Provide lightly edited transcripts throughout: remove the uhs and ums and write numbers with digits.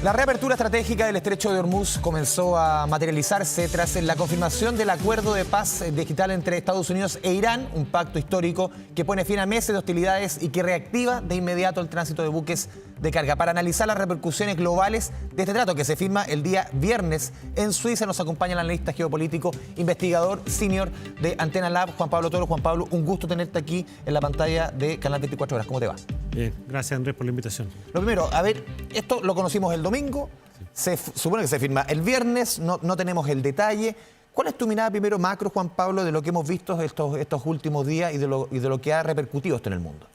La reapertura estratégica del Estrecho de Hormuz comenzó a materializarse tras la confirmación del acuerdo de paz digital entre Estados Unidos e Irán, un pacto histórico que pone fin a meses de hostilidades y que reactiva de inmediato el tránsito de buques de carga. Para analizar las repercusiones globales de este trato que se firma el día viernes en Suiza, nos acompaña el analista geopolítico, investigador senior de Antena Lab, Juan Pablo Toro. Juan Pablo, un gusto tenerte aquí en la pantalla de Canal 24 Horas. ¿Cómo te va? Bien, gracias Andrés por la invitación. Lo primero, a ver, esto lo conocimos el domingo, se supone que se firma el viernes, no tenemos el detalle. ¿Cuál es tu mirada primero macro, Juan Pablo, de lo que hemos visto estos últimos días y de lo que ha repercutido esto en el mundo?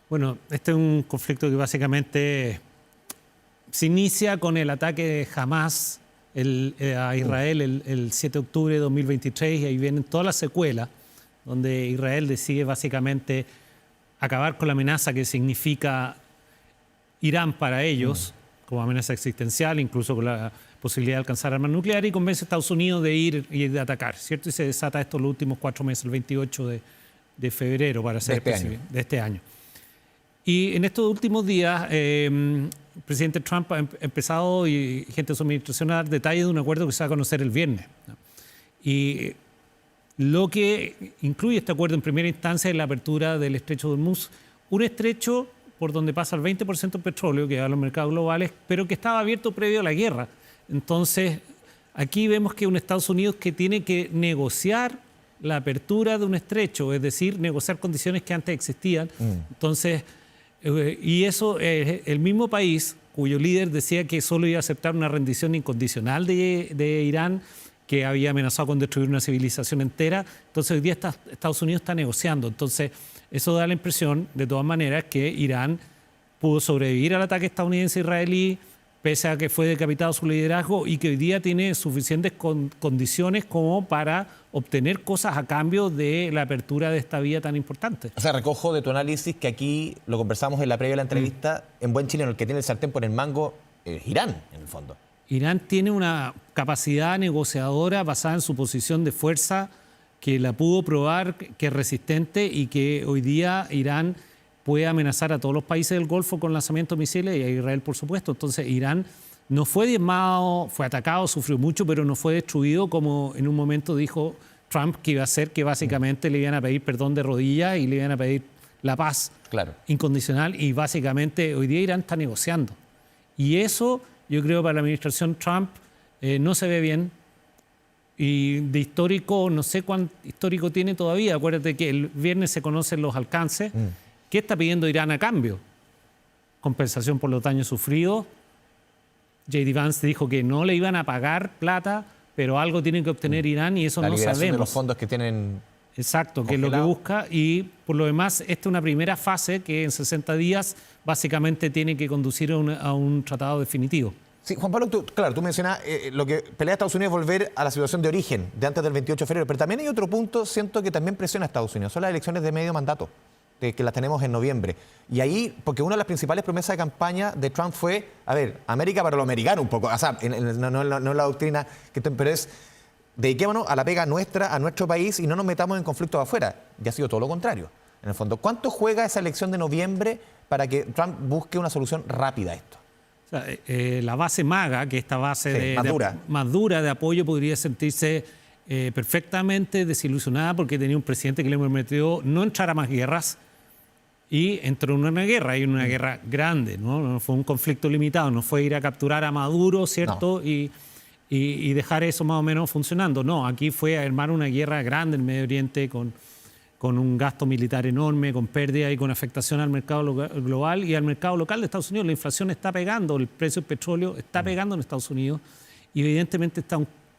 Bueno, este es un conflicto que básicamente se inicia con el ataque de Hamas a Israel el 7 de octubre de 2023 y ahí vienen todas las secuelas, donde Israel decide básicamente acabar con la amenaza que significa Irán para ellos, como amenaza existencial, incluso con la posibilidad de alcanzar armas nucleares, y convence a Estados Unidos de ir y de atacar, ¿cierto? Y se desata esto los últimos 4 meses, el 28 de febrero, para ser específico, de este año. Y en estos últimos días, el presidente Trump ha empezado, y gente de su administración, a dar detalles de un acuerdo que se va a conocer el viernes, ¿no? Y lo que incluye este acuerdo en primera instancia es la apertura del Estrecho de Hormuz, un estrecho por donde pasa el 20% del petróleo que va a los mercados globales, pero que estaba abierto previo a la guerra. Entonces, aquí vemos que un Estados Unidos que tiene que negociar la apertura de un estrecho, es decir, negociar condiciones que antes existían. Entonces, y eso, el mismo país cuyo líder decía que solo iba a aceptar una rendición incondicional de Irán, que había amenazado con destruir una civilización entera. Entonces, hoy día Estados Unidos está negociando. Entonces, eso da la impresión, de todas maneras, que Irán pudo sobrevivir al ataque estadounidense-israelí, pese a que fue decapitado su liderazgo, y que hoy día tiene suficientes condiciones como para obtener cosas a cambio de la apertura de esta vía tan importante. O sea, recojo de tu análisis que aquí, lo conversamos en la previa de la entrevista, en buen chileno, el que tiene el sartén por el mango es Irán, en el fondo. Irán tiene una capacidad negociadora basada en su posición de fuerza que la pudo probar, que es resistente, y que hoy día Irán puede amenazar a todos los países del Golfo con lanzamientos de misiles y a Israel, por supuesto. Entonces, Irán no fue diezmado, fue atacado, sufrió mucho, pero no fue destruido como en un momento dijo Trump que iba a hacer, que básicamente le iban a pedir perdón de rodillas y le iban a pedir la paz incondicional. Y básicamente hoy día Irán está negociando. Y eso, yo creo, para la administración Trump no se ve bien. Y de histórico, no sé cuánto histórico tiene todavía. Acuérdate que el viernes se conocen los alcances. ¿Qué está pidiendo Irán a cambio? Compensación por los daños sufridos. J.D. Vance dijo que no le iban a pagar plata, pero algo tiene que obtener Irán y eso no sabemos. La liberación de los fondos que tienen. Exacto, que es lo que busca. Y por lo demás, esta es una primera fase que en 60 días básicamente tiene que conducir a un tratado definitivo. Sí, Juan Pablo, tú mencionas lo que pelea a Estados Unidos es volver a la situación de origen de antes del 28 de febrero, pero también hay otro punto, siento que también presiona a Estados Unidos, son las elecciones de medio mandato, que las tenemos en noviembre. Y ahí, porque una de las principales promesas de campaña de Trump fue, a ver, América para lo americano un poco, o sea, no la doctrina, pero es dediquémonos a la pega nuestra, a nuestro país y no nos metamos en conflictos afuera. Y ha sido todo lo contrario, en el fondo. ¿Cuánto juega esa elección de noviembre para que Trump busque una solución rápida a esto? O sea, la base MAGA, que esta base más dura de apoyo, podría sentirse perfectamente desilusionada porque tenía un presidente que le prometió no entrar a más guerras y entró en una guerra, y una guerra grande, ¿no? No fue un conflicto limitado, no fue ir a capturar a Maduro, ¿cierto? No. Y dejar eso más o menos funcionando. No, aquí fue a armar una guerra grande en Medio Oriente con un gasto militar enorme, con pérdida y con afectación al mercado global y al mercado local de Estados Unidos. La inflación está pegando, el precio del petróleo está pegando en Estados Unidos y evidentemente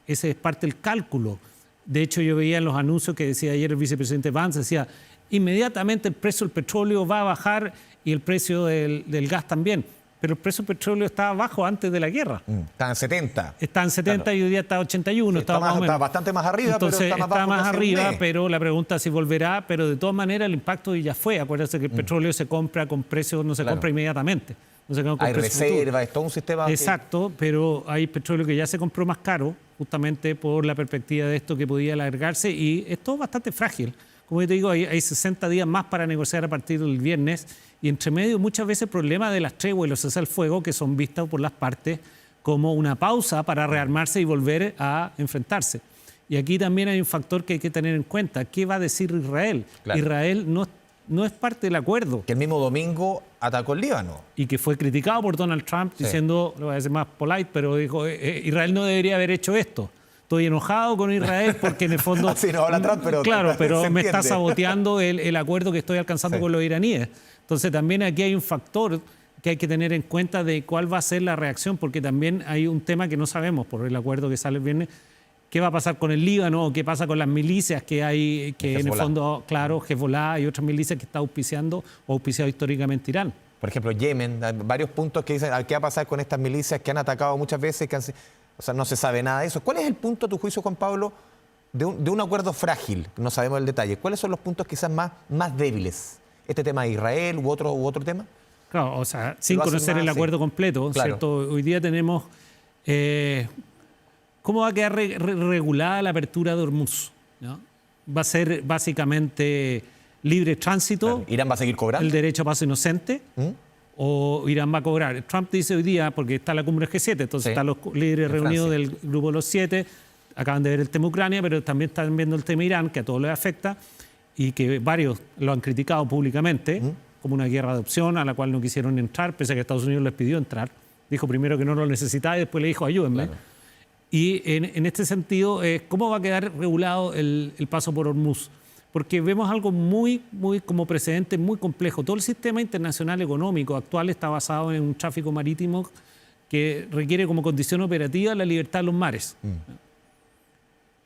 ese es parte del cálculo. De hecho, yo veía en los anuncios que decía ayer el vicepresidente Vance, decía, inmediatamente el precio del petróleo va a bajar y el precio del gas también. Pero el precio del petróleo estaba bajo antes de la guerra. Está en 70. Está en 70 claro. Y hoy día está en 81. Sí, está bastante más arriba, entonces, pero está más arriba, pero la pregunta es si volverá. Pero de todas maneras el impacto ya fue. Acuérdense que el petróleo se compra con precios, no se compra inmediatamente. No se compra hay reservas, es todo un sistema. Exacto, pero hay petróleo que ya se compró más caro, justamente por la perspectiva de esto que podía alargarse. Y esto es bastante frágil. como yo te digo, hay 60 días más para negociar a partir del viernes y entre medio muchas veces el problema de las treguas y los cese al fuego que son vistos por las partes como una pausa para rearmarse y volver a enfrentarse. Y aquí también hay un factor que hay que tener en cuenta. ¿Qué va a decir Israel? Claro. Israel no es parte del acuerdo. Que el mismo domingo atacó el Líbano. Y que fue criticado por Donald Trump diciendo, lo voy a decir más polite, pero dijo, Israel no debería haber hecho esto. Estoy enojado con Israel porque en el fondo... Así no habla Trump, pero... Claro, pero se me está entiende. saboteando el acuerdo que estoy alcanzando con los iraníes. Entonces también aquí hay un factor que hay que tener en cuenta de cuál va a ser la reacción, porque también hay un tema que no sabemos por el acuerdo que sale el viernes. ¿Qué va a pasar con el Líbano o qué pasa con las milicias que hay, que en el fondo, claro, Hezbollah y otras milicias que está auspiciando o auspiciado históricamente Irán? Por ejemplo, Yemen, hay varios puntos que dicen qué va a pasar con estas milicias que han atacado muchas veces, o sea, no se sabe nada de eso. ¿Cuál es el punto, a tu juicio, Juan Pablo, de un acuerdo frágil? No sabemos el detalle. ¿Cuáles son los puntos quizás más débiles? ¿Este tema de Israel u otro tema? Claro, o sea, sin Lo hacen conocer más, el acuerdo completo, claro. ¿cierto? Hoy día tenemos... ¿Cómo va a quedar regulada la apertura de Hormuz? ¿No? Va a ser básicamente libre tránsito, Claro. ¿Irán va a seguir cobrando? el derecho a paso inocente, o Irán va a cobrar. Trump dice hoy día, porque está la cumbre G7, entonces Sí. están los líderes En reunidos Francia. del grupo de los 7, acaban de ver el tema Ucrania, pero también están viendo el tema Irán, que a todos les afecta, y que varios lo han criticado públicamente, como una guerra de opción a la cual no quisieron entrar, pese a que Estados Unidos les pidió entrar. Dijo primero que no lo necesitaba y después le dijo ayúdenme. Claro. Y en este sentido, ¿cómo va a quedar regulado el paso por Hormuz? Porque vemos algo muy como precedente muy complejo. Todo el sistema internacional económico actual está basado en un tráfico marítimo que requiere como condición operativa la libertad de los mares.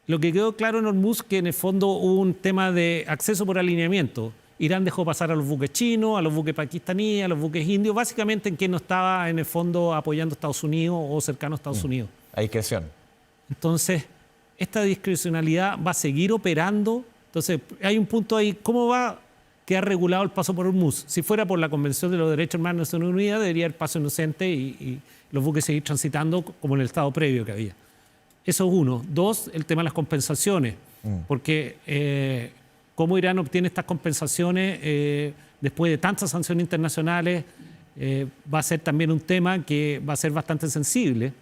Lo que quedó claro en Hormuz que en el fondo hubo un tema de acceso por alineamiento. Irán dejó pasar a los buques chinos, a los buques pakistaníes, a los buques indios, básicamente en quien no estaba en el fondo apoyando a Estados Unidos o cercano a Estados Unidos. A discreción. Entonces, esta discrecionalidad va a seguir operando. Entonces, hay un punto ahí, ¿cómo va a quedar regulado el paso por Hormuz? Si fuera por la Convención de los Derechos Humanos de Naciones Unidas, debería haber paso inocente y los buques seguir transitando como en el estado previo que había. Eso es uno. Dos, el tema de las compensaciones. Porque cómo Irán obtiene estas compensaciones después de tantas sanciones internacionales va a ser también un tema que va a ser bastante sensible,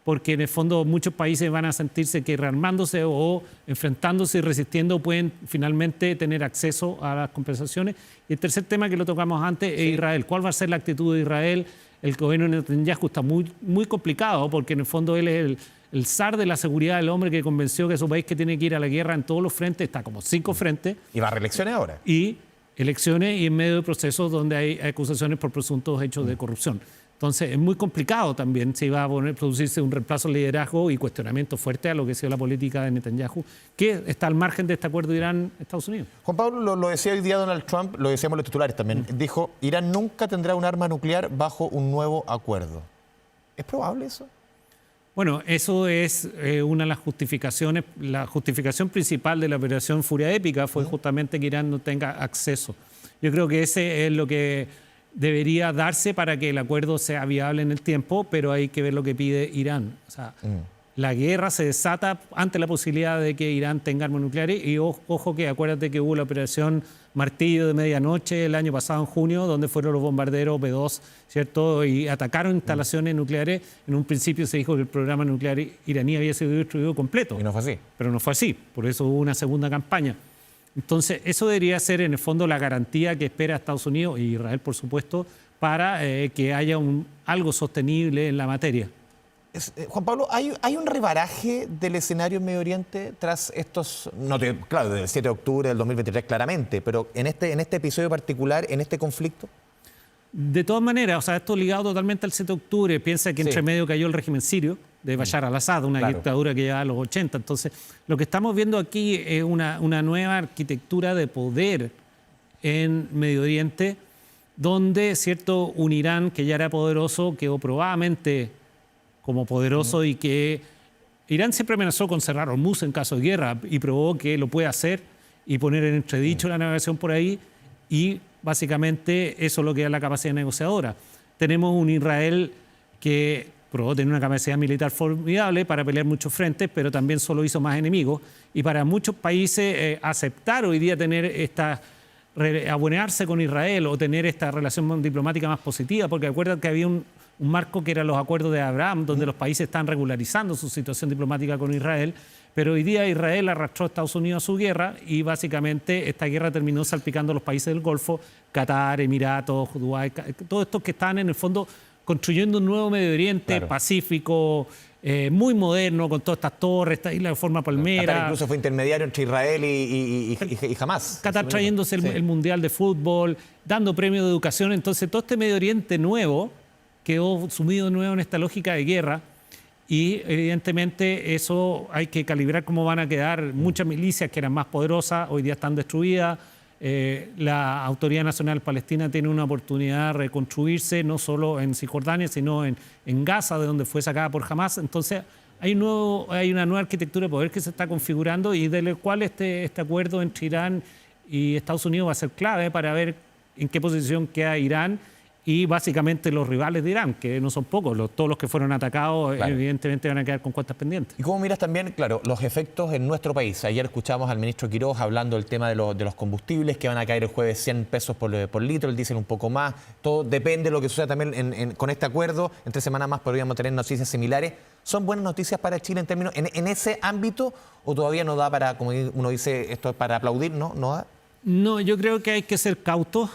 porque en el fondo muchos países van a sentirse que rearmándose o enfrentándose y resistiendo pueden finalmente tener acceso a las compensaciones. Y el tercer tema que lo tocamos antes es Israel. ¿Cuál va a ser la actitud de Israel? El gobierno de Netanyahu está muy complicado porque en el fondo él es el zar de la seguridad, el hombre que convenció que su país que tiene que ir a la guerra en todos los frentes, está como 5 frentes. ¿Y va a reelecciones ahora? Y elecciones y en medio de procesos donde hay acusaciones por presuntos hechos de corrupción. Entonces es muy complicado también si va a producirse un reemplazo de liderazgo y cuestionamiento fuerte a lo que ha sido la política de Netanyahu, que está al margen de este acuerdo Irán-Estados Unidos. Juan Pablo, lo decía hoy día Donald Trump, lo decíamos los titulares también, dijo, Irán nunca tendrá un arma nuclear bajo un nuevo acuerdo. ¿Es probable eso? Bueno, eso es una de las justificaciones. La justificación principal de la operación Furia Épica fue justamente que Irán no tenga acceso. Yo creo que ese es lo que debería darse para que el acuerdo sea viable en el tiempo, pero hay que ver lo que pide Irán. O sea, la guerra se desata ante la posibilidad de que Irán tenga armas nucleares y ojo que acuérdate que hubo la operación Martillo de Medianoche el año pasado en junio, donde fueron los bombarderos B-2, ¿cierto? Y atacaron instalaciones nucleares. En un principio se dijo que el programa nuclear iraní había sido destruido completo. Y no fue así. Pero no fue así, por eso hubo una segunda campaña. Entonces, eso debería ser en el fondo la garantía que espera Estados Unidos y Israel, por supuesto, para que haya algo sostenible en la materia. Juan Pablo, ¿hay un rebaraje del escenario en Medio Oriente tras estos, claro, del 7 de octubre del 2023 claramente, pero en este episodio particular, en este conflicto? De todas maneras, o sea, esto ligado totalmente al 7 de octubre, piensa que entre medio cayó el régimen sirio de Bashar al-Assad, una dictadura que lleva a los 80. Entonces, lo que estamos viendo aquí es una nueva arquitectura de poder en Medio Oriente, donde, cierto, un Irán que ya era poderoso quedó probadamente como poderoso y que Irán siempre amenazó con cerrar Hormuz en caso de guerra y probó que lo puede hacer y poner en entredicho la navegación por ahí y básicamente eso es lo que da la capacidad negociadora. Tenemos un Israel que probó tener una capacidad militar formidable para pelear muchos frentes, pero también solo hizo más enemigos. Y para muchos países aceptar hoy día tener abonarse con Israel o tener esta relación diplomática más positiva, porque acuerdan que había un marco que eran los acuerdos de Abraham, donde los países están regularizando su situación diplomática con Israel, pero hoy día Israel arrastró a Estados Unidos a su guerra y básicamente esta guerra terminó salpicando a los países del Golfo, Qatar, Emiratos, Dubái, todos estos que están en el fondo construyendo un nuevo Medio Oriente, claro, pacífico, muy moderno, con todas estas torres, esta isla de forma palmera. Qatar incluso fue intermediario entre Israel y Hamas. Qatar trayéndose el Mundial de Fútbol, dando premios de educación. Entonces todo este Medio Oriente nuevo quedó sumido de nuevo en esta lógica de guerra y evidentemente eso hay que calibrar cómo van a quedar. Muchas milicias que eran más poderosas hoy día están destruidas. La Autoridad Nacional Palestina tiene una oportunidad de reconstruirse no solo en Cisjordania, sino en Gaza, de donde fue sacada por Hamas. Entonces hay una nueva arquitectura de poder que se está configurando y de la cual este acuerdo entre Irán y Estados Unidos va a ser clave para ver en qué posición queda Irán y básicamente los rivales de Irán, que no son pocos, todos los que fueron atacados, claro, evidentemente van a quedar con cuentas pendientes. ¿Y cómo miras también, claro, los efectos en nuestro país? Ayer escuchamos al ministro Quiroz hablando del tema de los combustibles, que van a caer el jueves 100 pesos por litro, el diésel un poco más. Todo depende de lo que suceda también con este acuerdo. Entre semanas más podríamos tener noticias similares. ¿Son buenas noticias para Chile en términos en ese ámbito o todavía no da para, como uno dice, esto es para aplaudir, ¿no? ¿No da? No, yo creo que hay que ser cautos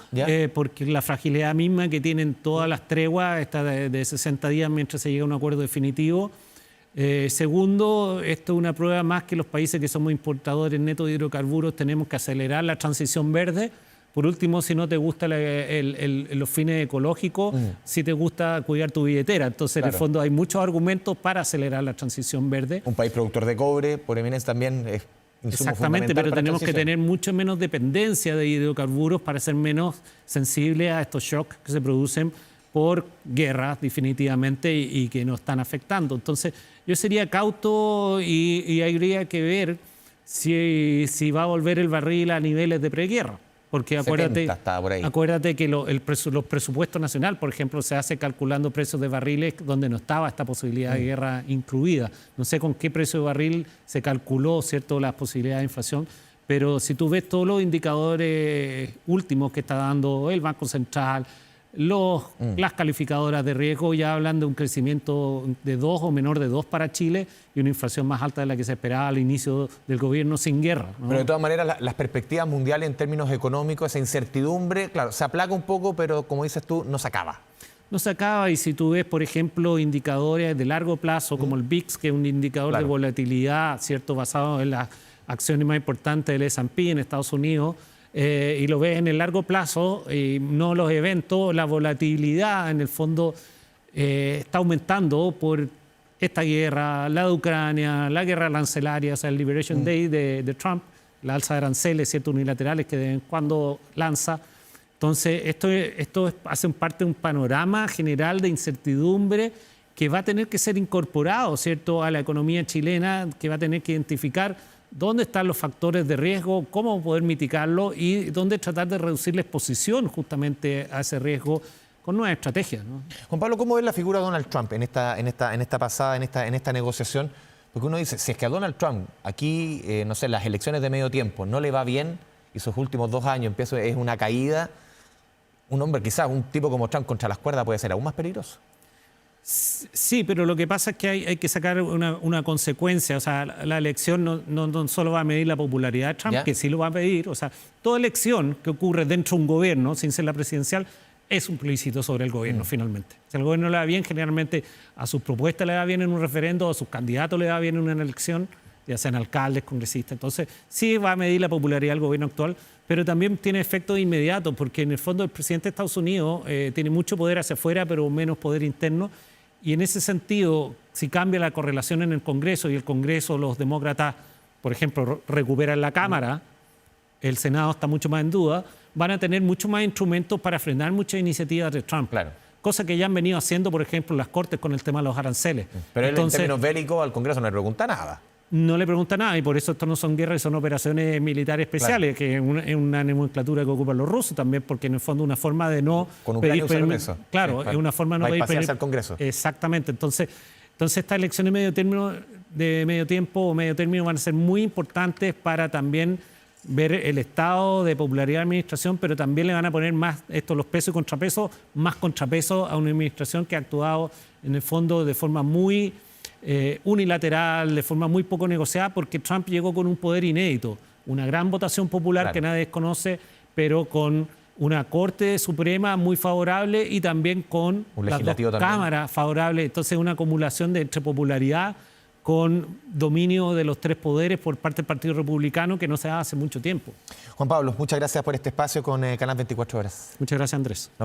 porque la fragilidad misma que tienen todas las treguas está de 60 días mientras se llega a un acuerdo definitivo. Segundo, esto es una prueba más que los países que somos importadores netos de hidrocarburos tenemos que acelerar la transición verde. Por último, si no te gustan los fines ecológicos, si te gusta cuidar tu billetera. Entonces, claro, en el fondo hay muchos argumentos para acelerar la transición verde. Un país productor de cobre, por eminencia también es... Exactamente, pero tenemos que tener mucho menos dependencia de hidrocarburos para ser menos sensibles a estos shocks que se producen por guerras definitivamente y que nos están afectando. Entonces yo sería cauto y habría que ver si va a volver el barril a niveles de preguerra. Porque acuérdate que los presupuestos nacionales, por ejemplo, se hace calculando precios de barriles donde no estaba esta posibilidad de guerra incluida. No sé con qué precio de barril se calculó, ¿cierto?, las posibilidades de inflación, pero si tú ves todos los indicadores últimos que está dando el Banco Central, las calificadoras de riesgo ya hablan de un crecimiento de 2 o menor de 2 para Chile y una inflación más alta de la que se esperaba al inicio del gobierno sin guerra, ¿no? Pero de todas maneras, las perspectivas mundiales en términos económicos, esa incertidumbre, claro, se aplaca un poco, pero como dices tú, no se acaba. No se acaba y si tú ves, por ejemplo, indicadores de largo plazo como el VIX, que es un indicador de volatilidad, ¿cierto?, basado en las acciones más importantes del S&P en Estados Unidos, y lo ves en el largo plazo, y no los eventos, la volatilidad en el fondo está aumentando por esta guerra, la de Ucrania, la guerra arancelaria, o sea, el Liberation Day de Trump, la alza de aranceles, ¿cierto?, unilaterales que de vez en cuando lanza. Entonces, esto hace parte de un panorama general de incertidumbre que va a tener que ser incorporado, ¿cierto?, a la economía chilena, que va a tener que identificar dónde están los factores de riesgo, cómo poder mitigarlo y dónde tratar de reducir la exposición justamente a ese riesgo con nuevas estrategias, ¿no? Juan Pablo, ¿cómo ves la figura de Donald Trump en esta negociación? Porque uno dice, si es que a Donald Trump aquí, no sé, las elecciones de medio tiempo no le va bien y sus últimos 2 años es una caída, un hombre quizás, un tipo como Trump contra las cuerdas puede ser aún más peligroso. Sí, pero lo que pasa es que hay que sacar una consecuencia. O sea, la elección no solo va a medir la popularidad de Trump, que sí lo va a medir. O sea, toda elección que ocurre dentro de un gobierno, sin ser la presidencial, es un plebiscito sobre el gobierno, finalmente. Si al gobierno le va bien, generalmente a sus propuestas le va bien en un referendo, a sus candidatos le va bien en una elección, ya sean alcaldes, congresistas. Entonces, sí va a medir la popularidad del gobierno actual, pero también tiene efectos inmediatos, porque en el fondo el presidente de Estados Unidos tiene mucho poder hacia afuera, pero menos poder interno. Y en ese sentido, si cambia la correlación en el Congreso y el Congreso, los demócratas, por ejemplo, recuperan la Cámara, el Senado está mucho más en duda, van a tener mucho más instrumentos para frenar muchas iniciativas de Trump. Claro. Cosa que ya han venido haciendo, por ejemplo, las Cortes con el tema de los aranceles. Pero él, en términos bélicos, al Congreso no le pregunta nada. no le pregunta nada, y por eso esto no son guerras, son operaciones militares especiales, que es una nomenclatura que ocupan los rusos también, porque en el fondo es una forma de no Con pedir Ucrania permiso. eso. Claro, Sí, es una forma de no pedir bypasearse al Congreso. Exactamente. Entonces estas elecciones de medio tiempo o medio término van a ser muy importantes para también ver el estado de popularidad de la administración, pero también le van a poner más los pesos y contrapesos, más contrapesos a una administración que ha actuado en el fondo de forma muy unilateral, de forma muy poco negociada, porque Trump llegó con un poder inédito, una gran votación popular que nadie desconoce, pero con una Corte Suprema muy favorable y también con las dos cámaras favorables. Entonces, una acumulación entre popularidad con dominio de los tres poderes por parte del Partido Republicano que no se da hace mucho tiempo. Juan Pablo, muchas gracias por este espacio con Canal 24 Horas. Muchas gracias, Andrés.